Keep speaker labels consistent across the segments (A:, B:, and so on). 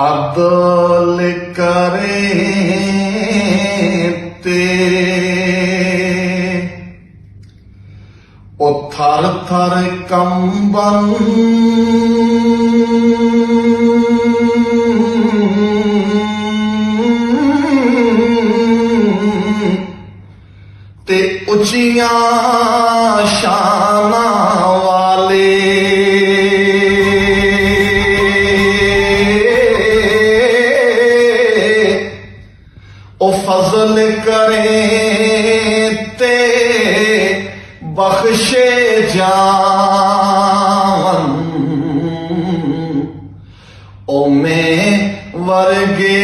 A: ਅਦਲ ਕਰੇ ਤੇ ਉਹ ਥਰ ਥਰ ਕੰਬਨ ਤੇ ਉੱਚੀਆਂ ਸ਼ਾਨਾਂ ਵਾਲੇ ਉਹ ਫਜ਼ਲ ਕਰੇ ਤੇ ਬਖਸ਼ੇ ਜਾਨ ਉਹ ਮੈਂ ਵਰਗੇ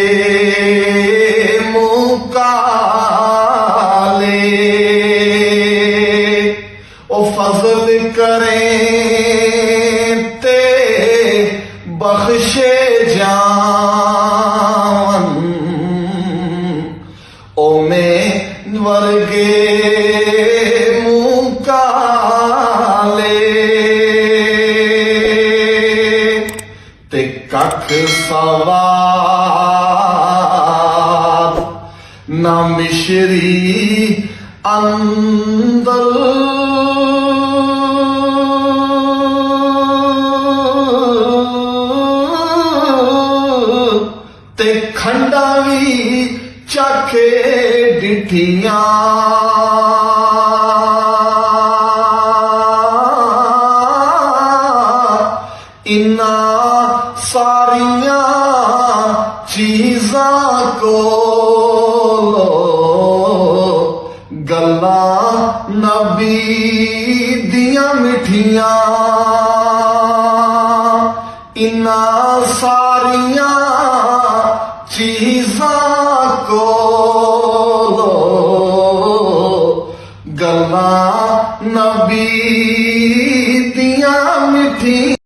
A: ਮੁਕਾਲੇ ਉਹ ਫਜ਼ਲ ਕਰੇ ਤੇ ਬਖਸ਼ੇ ਜਾਨ ਉਹ ਮੈਂ ਵਰਗੇ ਮੁਕਾਲੇ ਤੇ ਕੱਖ ਸਵਾਰ ਨਾ ਮਿਸ਼ਰੀ ਅੰਦਰ ਤੇ ਖੰਡਾ ਵੀ ਚਾਖੇ ਡਿਠੀਆਂ ਇਨ੍ਹਾਂ ਸਾਰੀਆਂ ਚੀਜ਼ਾਂ ਕੋਲੋਂ ਗੱਲਾਂ ਨਬੀ ਦੀਆਂ ਮਿੱਠੀਆਂ ਇਨ੍ਹਾਂ ਸਾਰੀਆਂ ਚੀਜ਼ਾਂ ਕੋਲੋਂ ਗੱਲਾਂ ਨਬੀ ਦੀਆਂ ਮਿੱਠੀਆਂ।